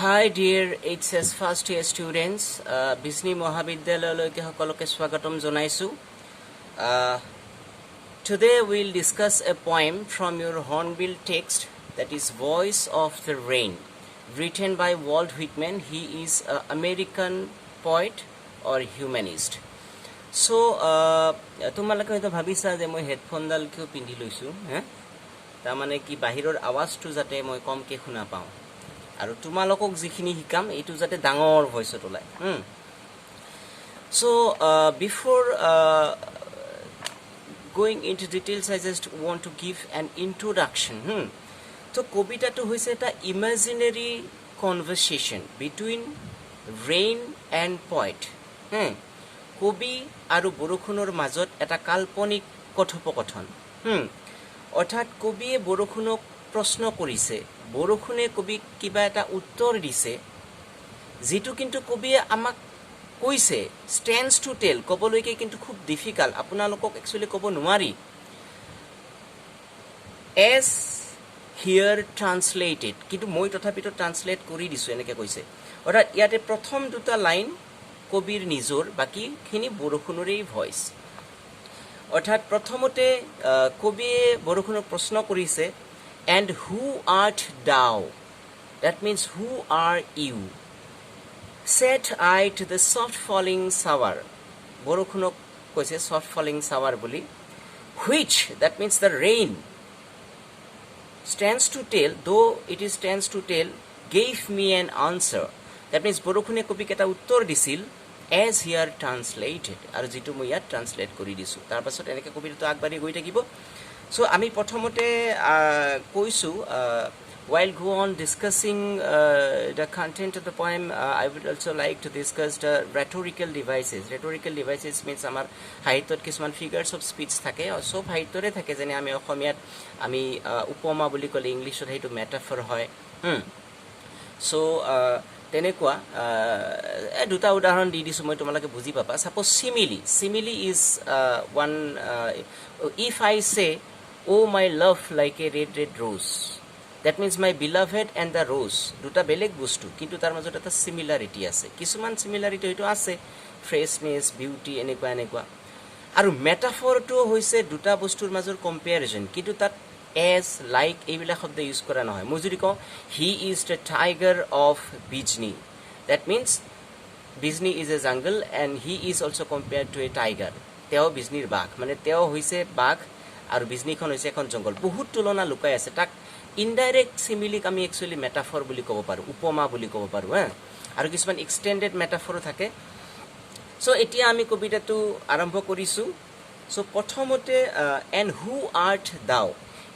Hi dear HS first year students, Bisni Mohabidyalayaloke সকলোকে স্বাগতম জনাইছো. Today we'll discuss a poem from your Hornbill text, that is Voice of the Rain, written by Walt Whitman. He is an American poet or humanist. So তোমালোকে হয়তো ভাবিছা যে মই হেডফোনডাল কিয় পিন্ধি লৈছো তাৰমানে কি বাহিৰৰ আৱাজটো যাতে মই কমকে শুনা পাওঁ আৰু তোমালোকক যিখিনি শিকাম এইটো যাতে ডাঙৰ ভয়েসত ওলায় So before going into details, I just want to give an introduction. So কবিতাটো হৈছে এটা imaginary conversation between rain and poet. কবি আৰু বৰষুণৰ মাজত এটা কাল্পনিক কথোপকথন অৰ্থাৎ কবিয়ে বৰষুণক প্ৰশ্ন কৰিছে বৰষুণে কবিক কিবা এটা উত্তৰ দিছে যেটো কিন্তু কবিয়ে আমাক কৈছে stands to tell কবলৈকে কিন্তু খুব ডিফিকাল্ট আপোনালোকক একচুয়ালি কব নোৱাৰি as here translated কিন্তু মই তথাপিতো ট্ৰান্সলেট কৰি দিছো এনেকৈ কৈছে অৰ্থাৎ ইয়াতে প্ৰথম দুটা লাইন কবিৰ নিজৰ বাকিখিনি বৰষুণৰেই ভয়েস অৰ্থাৎ প্ৰথমতে কবিয়ে বৰষুণক প্ৰশ্ন কৰিছে and who art thou? That means who are you? Said I to the soft falling shower. Borokhunok koise soft falling shower boli. Which, that means the rain, stands to tell, though it is stands to tell, gave me an answer. That means Borokhune kobik eta uttor disil as here translated. Aru jitu moi yat translate kori disu. Tar pasot eneke kobir to agbari goi thakibo. So আমি প্রথমতে কইছো while go on discussing the content of the poem, I would also like to discuss the rhetorical devices. Rhetorical devices means আমার সাহিত্যত কিছুমান figures of speech থাকে সব সাহিত্যৰে থাকে যেনে আমি অসমীয়াত আমি উপমা বুলি কলে ইংলিশত হেতু মেটাফৰ হয় so তেনেকুৱা দুটা উদাহৰণ দি দিছো মই তোমালোকে বুজি পাবা suppose simile is one if I say oh my love like a red rose, that means my beloved and the rose দুটা বেলেগ বস্তু কিন্তু তাৰ মাজত এটা সিমিলাৰিটি আছে কিছুমান সিমিলাৰিটি হয়তো আছে ফ্ৰেছনেস বিউটি এনেকুৱা আৰু মেটাফৰটো হৈছে দুটা বস্তুৰ মাজৰ কম্পেয়াৰিজন কিন্তু তাত as like এইবিলাক শব্দ ইউজ কৰা নহয় মই যদি কওঁ he is the tiger of Bijni, that means Bijni is a jungle and he is also compared to a tiger. তেও বিজনিৰ বাঘ মানে তেও হৈছে বাঘ আৰু বিজনিখন হৈছে এখন জংগল বহুত তুলনা লুকাই আছে তাক ইনডাইৰেক্ট সিমিলিক আমি একচুয়ালি মেটাফৰ বুলি ক'ব পাৰো উপমা বুলি ক'ব পাৰো আৰু কিছুমান এক্সটেন্ডেড মেটাফৰ থাকে সো এতিয়া আমি কবিতাটো আৰম্ভ কৰিছো সো প্ৰথমতে and who art thou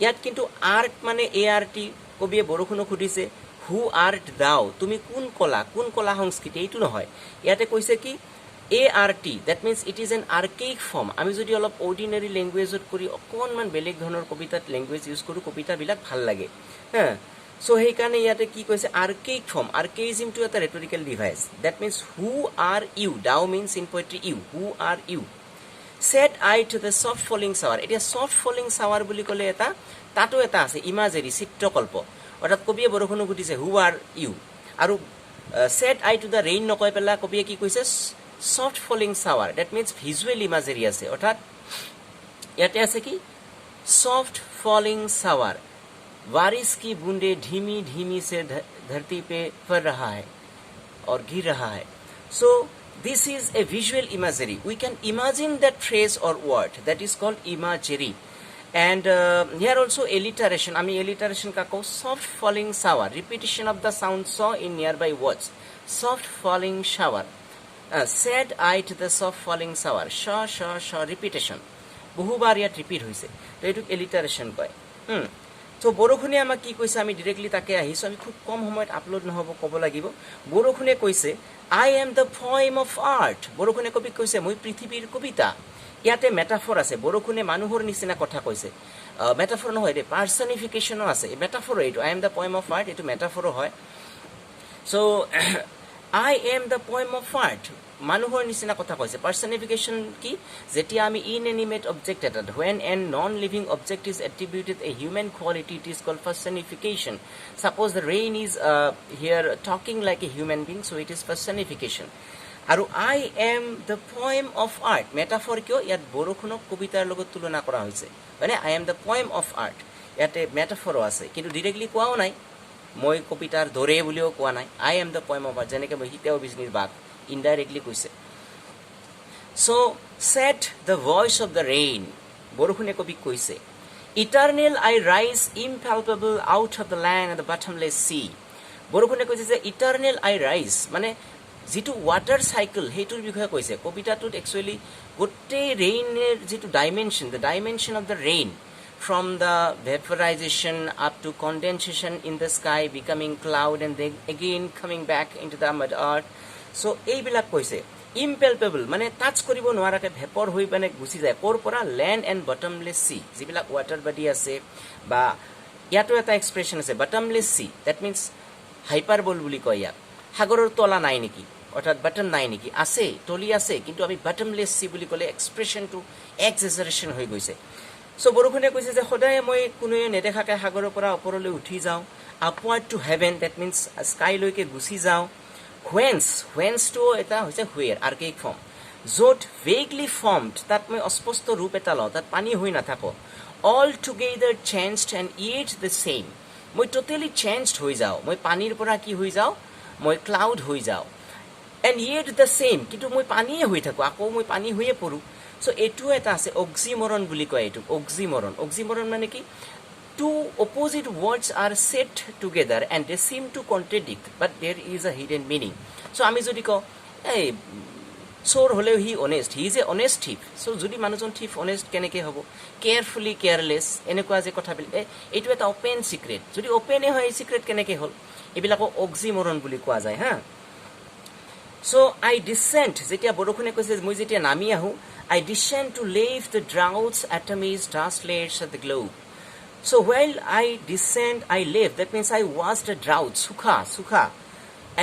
ইয়াত কিন্তু আৰ্ট মানে ART কবিয়ে বৰষুণক সুধিছে who art thou তুমি কোন কলা সংস্কৃতি এইটো নহয় ইয়াতে কৈছে কি ART, that means it is an archaic form. আমি যদি অলপ ordinary language কৰি অকনমান বেলেগ ধৰণৰ কবিতাত language ইউজ কৰো কবিতা বিলাক ভাল লাগে সো সেই কাৰণে ইয়াতে কি কৈছে archaic form. Archaism to a rhetorical device. That means who are you? Thou means in poetry you. Who are you? Said I to the soft falling shower. It is soft falling shower বুলি ক'লে এটা তাতো এটা আছে imagery চিত্ৰকল্প অৰ্থাৎ কবিয়ে বৰষুণক সুধিছে who are you আৰু said I to the rain নকৈ পেলা কবিয়ে কি কৈছে soft falling shower, that means visual imagery আছে অর্থাৎ ইয়াতে আছে কি soft falling shower बारिश की बूंदे धीमी धीमी से धरती पे पड़ रहा है और गिर रहा है so this is a visual imagery we can imagine that phrase or word that is called imagery and here also alliteration ami alliteration ka ko soft falling shower repetition of the sound saw in nearby words soft falling shower said I to the soft falling shower sha repetition বহুবার ইয়াত repeat হৈছে তো এটুক alliteration কয় তো বৰষুণে আমাক কি কৈছে আমি ডাইৰেক্টলি তাকে আহিছো আমি খুব কম সময়ত আপলোড নহব ক'ব লাগিব বৰষুণে কৈছে I am the poem of art বৰষুণে কবি কৈছে মই পৃথিৱীৰ কবিতা ইয়াতে মেটাফৰ আছে বৰষুণে মানুহৰ নিচিনা কথা কৈছে মেটাফৰ নহয় দে পাৰ্সনিফিকেশনও আছে মেটাফৰ এইটো I am the poem of art এটো মেটাফৰ হয় so I am the poem of art. মানুহৰ নিচিনা কথা কৈছে পাৰ্চনিফিকেশ্যন কি যেতিয়া আমি ইনএনিমেট অবজেক্ট এটাত when an non-living object is attributed a human quality it is called personification. Suppose the rain is here talking like a human being, so it is personification. আৰু I am the poem of art. Metaphor কিয় ইয়াত বৰষুণক কবিতাৰ লগত তুলনা কৰা হৈছে মানে I am the poem of art. ইয়াতে মেটাফৰো আছে কিন্তু ডিৰেক্টলি কোৱাও নাই মই কবিতাৰ দৰে বুলিও কোৱা নাই I am the poem of art যেনেকৈ মই হিতেও বিজনীৰ বাক ইনডাইৰেক্টলি কৈছে so said the voice of the rain বৰষুণে কবিক কৈছে eternal I rise impalpable out of the land and the bottomless sea বৰষুণে কৈছে যে eternal I rise মানে যেটো ওয়াটাৰ সাইকেল হেতুৰ বিষয়ে কৈছে কবিতাটোত একচুয়ালি গোটেই ৰেইনৰ যেটো dimension the dimension of the rain from the vaporization up to condensation in the sky becoming cloud and then again coming back into the mud earth so এইবিলাক কৈছে impalpable মানে touch কৰিব নোৱাৰাকে ভেপৰ হৈ মানে গুচি যায় কোৰ পৰা land and bottomless sea যিবিলাক ওয়াটাৰ বডি আছে বা ইয়াতো এটা এক্সপ্ৰেছন আছে bottomless sea that means হাইপাৰবল বুলি কয় ইয়াক সাগৰৰ তলা নাই নেকি অৰ্থাৎ বটম নাই নেকি আছে তলি আছে কিন্তু আমি bottomless sea বুলি ক'লে এক্সপ্ৰেছনটো এক্সেজাৰেশন হৈ গৈছে so বৰষুণে কৈছে যে সদায় মই কোনোৱে নেদেখাকে সাগৰৰ পৰা ওপৰলৈ উঠি যাওঁ upward to heaven that means sky লৈকে গুচি যাওঁ whence to এটা হৈছে where archaic form য'ত vaguely formed তাত মই অস্পষ্ট ৰূপ এটা লওঁ তাত পানী হৈ নাথাকো all together changed and yet the same মই totally changed হৈ যাওঁ মই পানীৰ পৰা কি হৈ যাওঁ মই cloud হৈ যাওঁ and yet the same কিন্তু মই পানীয়ে হৈ থাকো আকৌ মই পানী হৈয়ে পৰো so এটো এটা আছে oxymoron বুলি কয় এটো oxymoron মানে কি two opposite words are set together and they seem to contradict but there is a hidden meaning so আমি যদি কও এই চোৰ হলেও হি honest he is a honest thief so যদি মানুহজন thief honest কেনেকে হ'ব carefully careless এনেকুৱা যে কথা বলি এটো এটা open secret যদি open হয় secret কেনেকে হল এবিলাকো oxymoron বুলি কোৱা যায় হা so I descend যেতিয়া বৰষুণে কৈছে মই যেতিয়া নামি আহো I descend to leave the droughts atomies dust layers of the globe so while I descend I live that means I was the drought sukha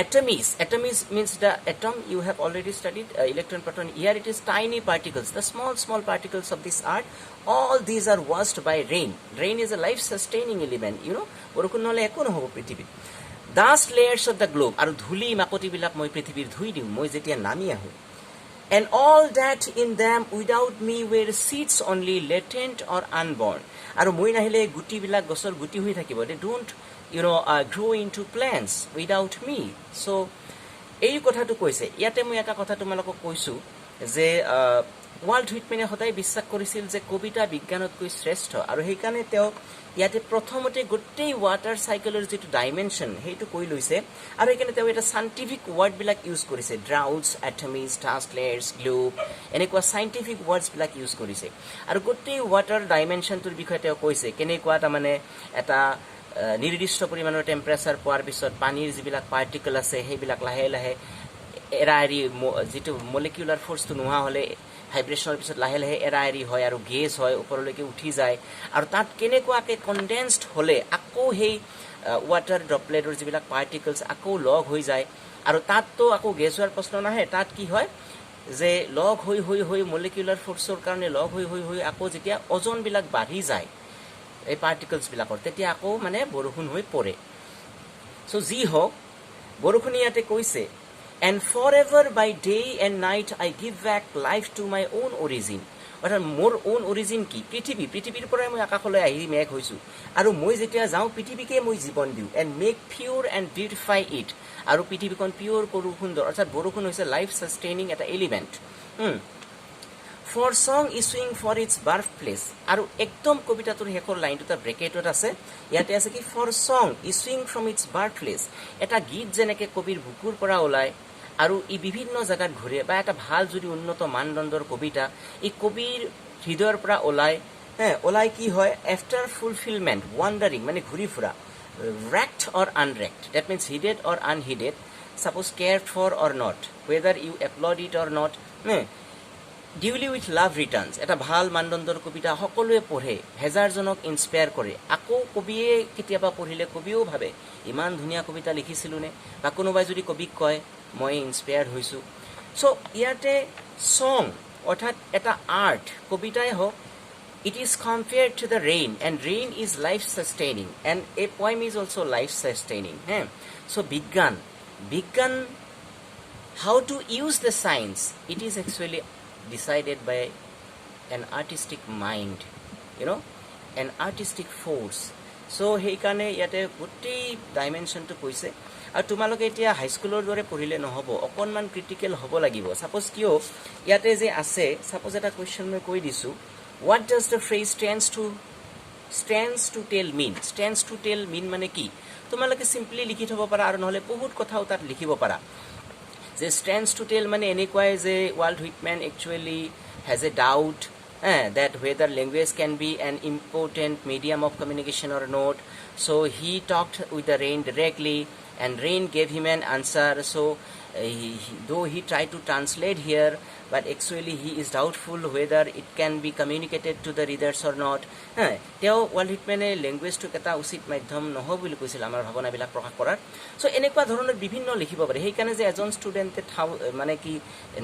atomies means the atom you have already studied electron proton here it is tiny particles the small particles of this earth all these are washed by rain is a life sustaining element you know বৰষুণ নহলে একো নহব পৃথিৱীত dust layers of the globe আৰু ধূলি মাকতি বিলাক মই পৃথিৱীৰ ধুই দিম মই যেতিয়া নামি আহো and all that in them without me were seeds only latent or unborn আৰু মই নাহিলে গুটি বিলাক গছৰ গুটি হৈ থাকিব they don't grow into plants without me so এই কথাটো কৈছে ইয়াতে মই এটা কথা তোমালোকক কৈছো যে ওয়াল্ট হুইটম্যানে সদায় বিশ্বাস কৰিছিল যে কবিতা বিজ্ঞানতকৈ শ্ৰেষ্ঠ আৰু সেই কাৰণে তেওঁ ইয়াতে প্ৰথমতে গোটেই ওয়াটাৰ সাইকেলৰ যেটো ডাইমেনশন হেতু কৈ লৈছে আৰু এখানে তেওঁ এটা সাইন্টিফিক ওয়াৰ্ড বিলাক ইউজ কৰিছে ড্ৰাউটস এটমিজ ডাষ্ট লেয়াৰ্স গ্লোব এনেকুৱা সাইন্টিফিক ওয়াৰ্ডস বিলাক ইউজ কৰিছে আৰু গোটেই ওয়াটাৰ ডাইমেনশনটোৰ বিষয়ে তেওঁ কৈছে কেনেকুৱা এটা মানে এটা নিৰ্দিষ্ট পৰিমাণৰ টেম্পাৰেচাৰ পোৱাৰ পিছত পানীৰ যিবিলাক পাৰ্টিকল আছে সেইবিলাক লাহে লাহে এৰাৰি যেটো মলিকিউলাৰ ফোৰ্সটো নোহোৱা হলে ভাইব্ৰেশনৰ পিছত লাহে লাহে এৰাৰি হয় আৰু গেছ হয় ওপৰলৈকে উঠি যায় আৰু তাত কেনেকুৱাকে কনডেন্সড হলে আকৌ হেই ওয়াটাৰ ড্ৰপলেটৰ যিবিলাক পাৰ্টিকলছ আকৌ লগ হৈ যায় আৰু তাততো আকৌ গেছ হোৱাৰ প্ৰশ্ন নাহে তাত কি হয় যে লগ হৈ মলিকিউলাৰ ফোৰ্সৰ কাৰণে লগ হৈ আকৌ যেতিয়া ওজন বিলাক বাঢ়ি যায় এই পাৰ্টিকলছ বিলাকৰ তেতিয়া আকৌ মানে বৰষুণ হৈ পৰে সো জি হক বৰষুণ ইয়াতে কৈছে and forever by day and night I give back life to my own origin অৰ্থাৎ মোৰ own origin কি পৃথিৱীৰ পৰাই মই আকাশলৈ আহি মেঘ হৈছো আৰু মই যেতিয়া যাওঁ পৃথিৱীকে মই জীৱন দিও and make pure and beautify it আৰু পৃথিৱীখন পিওৰ কৰো সুন্দৰ অৰ্থাৎ বৰষুণ হৈছে লাইফ সাস্টেইনিং এটা element for song issuing for its birthplace আৰু একদম কবিতাটোৰ হেকৰ লাইনটো ব্ৰেকেটত আছে ইয়াতে আছে কি for song issuing from its birthplace এটা গীত যেনেকে কবিৰ বুকুৰ পৰা ওলায় আৰু ই বিভিন্ন জায়গাত ঘুৰে বা এটা ভাল যদি উন্নত মানদণ্ডৰ কবিতা ই কবিৰ হৃদয়ৰ পৰা ওলাই কি হয় after fulfillment wandering মানে ঘুৰি ফুৰা wrecked or unwrecked that means heeded or unheeded suppose cared for or not whether you applaud it or not duly with love returns এটা ভাল মানদণ্ডৰ কবিতা সকলোৱে পঢ়ে হেজাৰজনক ইনস্পায়াৰ কৰে আকৌ কবিয়ে কেতিয়াবা পঢ়িলে কবিও ভাবে ইমান ধুনীয়া কবিতা লিখিছিলুনে বা কোনোবাই যদি কবিক কয় মই ইনস্পায়াৰ্ড হৈছোঁ চ' ইয়াতে সং অৰ্থাৎ এটা আৰ্ট কবিতাই হওক it is compared to the rain and rain is life sustaining and a poem is also life sustaining so bigyan how to use the science it is actually decided by an artistic mind you know an artistic force so heikane yate gutti dimension to koise আৰু তোমালোকে এতিয়া হাই স্কুলৰ দৰে পঢ়িলে নহব অকনমান critical হ'ব লাগিব সাপোজ কিয় ইয়াতে যে আছে সাপোজ এটা কোৱেশ্চন মই কৈ দিছো what does the phrase stands to tell mean মানে কি তোমালোকে সিম্পলি লিখি থব পাৰা আৰু নহলে বহুত কথাও তাত লিখিব পাৰা যে stands to tell মানে এনেকুৱাই যে Walt Whitman actually has a doubt that whether language can be an important medium of communication or not so he talked with the rain directly and rain gave him an answer so though he tried to translate here but actually he is doubtful whether it can be communicated to the readers or not teo Walt Whitman language to keta usit madhyam noho boli koisil amar bhabona bilak prakash korar so enekwa dhoroner bibhinno likhibo pare hei kane je ejon student mane ki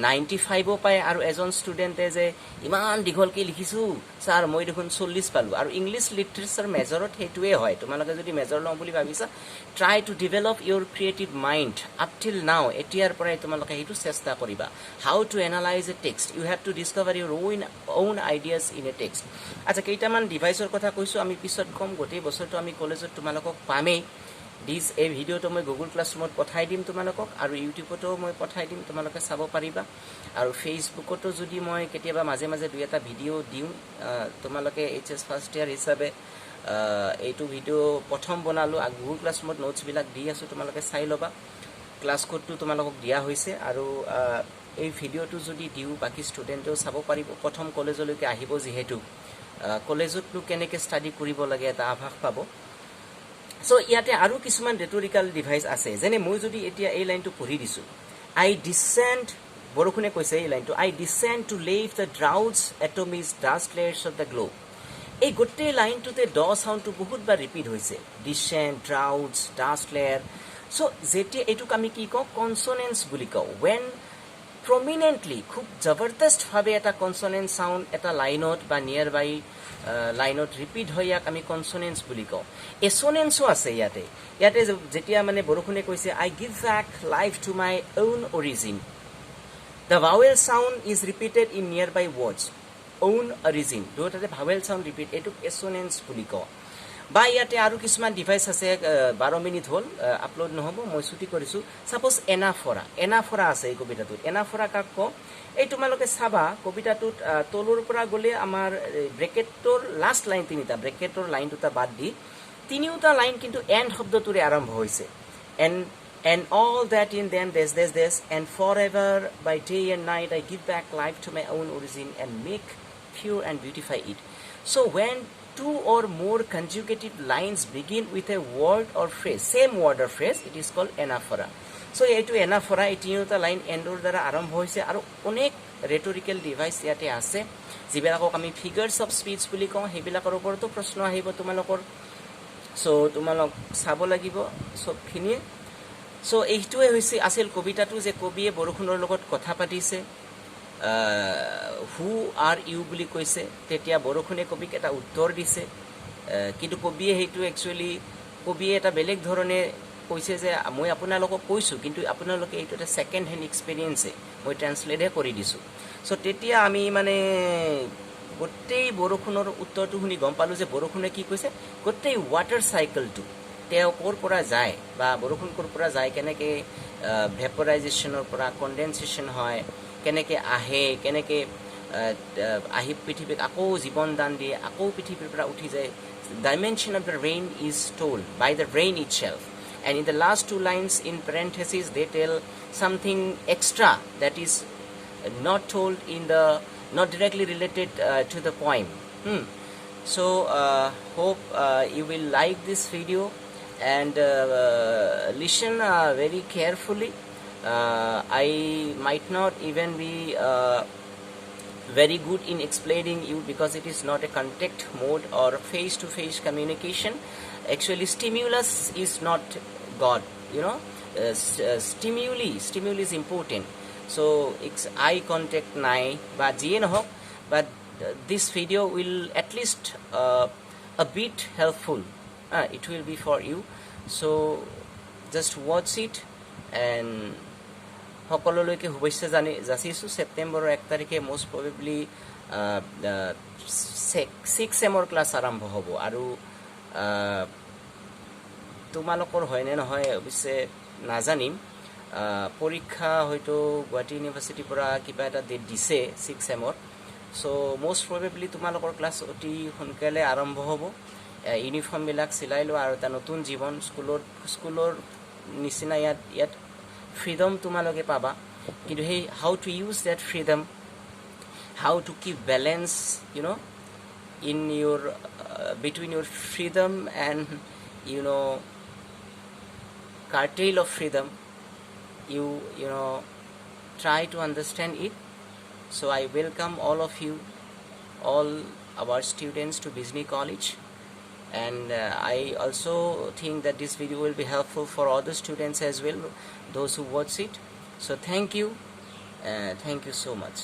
95 o pae aru ejon student je iman dighol ki likhisu sir moi dekhun 40 palu aru english literature major ot hetuwe hoy tumaloke jodi major lom boli bhabisa try to develop your creative mind up till now etiar porai tumaloke hetu chesta koriba how to analyze a text you have to discover your own ideas in a text acha keitaman device or kotha koisu ami pisot kom gotei bosor to ami college ot tumalokok pamei this a video to moi Google Classroom ot pathai dim tumalokok aru YouTube to moi pathai dim tumaloke sabo pariba aru Facebook to jodi moi ketiaba maje maje dui eta video diu tumaloke HS first year hisabe এইটো video প্ৰথম বনালো আৰু Google Classroom ত notes বিলাক দি আছো তোমালোকে চাই লবা class কোডটো তোমালোকক দিয়া হৈছে আৰু এই ভিডিওটো যদি দিউ বাকি ষ্টুডেন্টও চাব পাৰিব প্ৰথম কলেজলৈকে আহিব যেহেতু কলেজতনো কেনেকে ষ্টাডি কৰিব লাগে এটা আভাস পাব সো ইয়াতে আৰু কিছুমান ৰেটৰিক্যাল ডিভাইস আছে যেনে মই যদি এতিয়া এই লাইনটো পঢ়ি দিছো আই ডিসেন্ড বৰখুনে কৈছে এই লাইনটো I descend to leave the droughts atomic dust layers of the globe এই গোটেই লাইনটোতে ড সাউন্ডটো বহুতবাৰ ৰিপিট হৈছে descend droughts dust layer so যেটি এটুক আমি কি কও কনসোনেন্স বুলি কও when prominently খুব জবৰদস্ত ভাবে এটা কনসোনেন্ট সাউন্ড এটা লাইনত বা নিয়াৰ বাই লাইনত ৰিপিট হইয়াক আমি কনসোনেন্স বুলি কও এসোনেন্সও আছে ইয়াতে যেতিয়া মানে বৰখুনে কৈছে I give back life to my own origin the vowel sound is repeated in nearby words own origin দুটাতে vowel sound repeat এটুক এসোনেন্স বুলি কও বা ইয়াতে আৰু কিছুমান ডিভাইস আছে 12 মিনিট হল আপলোড নহব মই ছুটি কৰিছো সাপোজ এনাফৰা আছে এই কবিতাটোত এনাফৰা কাক ক এই তোমালোকে চাবা কবিতাটোত তলুৰ পৰা গলে আমাৰ ব্ৰেকেটৰ লাস্ট লাইন তিনিটা ব্ৰেকেটৰ লাইন দুটা বাদ দি তিনিটা লাইন কিন্তু এন্ড শব্দটোৰে আৰম্ভ হৈছে and all that in them this and forever by day and night I give back life to my own origin and make pure and beautify it so when two or more conjugative lines begin with a word or phrase same word or phrase it is called anaphora so etu anaphora etinota line endor dara arambh hoise aru onek rhetorical device yate ase jibilakok ami figures of speech buli kau hebilakor opor to proshno ahibo tumalokor so tumalok sabo lagibo sob khinie so eitue hoise asel kobita tu je kobiye borokhunor logot kotha patise who are you বুলি কৈছে তেতিয়া বৰখুনে কবিক এটা উত্তৰ দিছে কিন্তু কবিয়ে হেতু একচুয়ালি কবিয়ে এটা বেলেগ ধৰণে কৈছে যে মই আপোনালোকক কৈছো কিন্তু আপোনালোকে এইটো এটা সেকেন্ড হ্যান্ড এক্সপেৰিয়েন্স মই ট্ৰান্সলেট কৰি দিছো সো তেতিয়া আমি মানে গোটেই বৰখুনৰ উত্তৰটো শুনি গম পালো যে বৰখুনে কি কৈছে গোটেই ওয়াটাৰ সাইকেলটো তেও কোৰ পৰা যায় বা বৰখুন কোৰ পৰা যায় কেনেকে ভেপৰাইজেশনৰ পৰা কনডেনসেশন হয় কেনেকে আহে কেনেকে আহি পৃথিৱীক আকৌ জীৱন দান দিয়ে আকৌ পৃথিৱীৰ পৰা উঠি যায় dimension of the rain is told by the rain itself and in the last two lines in parentheses they tell something extra that is not told in the not directly related to the poem so hope you will like this video and listen very carefully I might not even be very good in explaining you because it is not a contact mode or face-to-face communication actually stimulus is not God you know stimuli is important. So eye contact নাই বা যিয়ে নহওক, but this video will at least a bit helpful. It will be for you, so just watch it. And সকলোলৈকে শুভেচ্ছা যাচিছোঁ। ছেপ্টেম্বৰৰ 1 তাৰিখে most probably 6 চেমৰ class আৰম্ভ হ'ব, আৰু তোমালোকৰ হয়নে নহয় অৱশ্যে নাজানিম। পৰীক্ষা হয়তো গুৱাহাটী ইউনিভাৰ্চিটিৰ পৰা কিবা এটা ডেট দিছে 6 চেমৰ। চ' most probably তোমালোকৰ ক্লাছ অতি সোনকালে আৰম্ভ হ'ব। ইউনিফৰ্মবিলাক চিলাই লোৱা আৰু এটা নতুন জীৱন স্কুলৰ নিচিনা ইয়াত ফ্ৰীডম তোমালোকে পাবা, কিন্তু সেই how to use that freedom, how to keep balance in your between your freedom and curtail of freedom, you know try to understand it. So I welcome all of you, all our students to Bijni College, and I also think that this video will be helpful for other students as well, those who watch it. So thank you so much.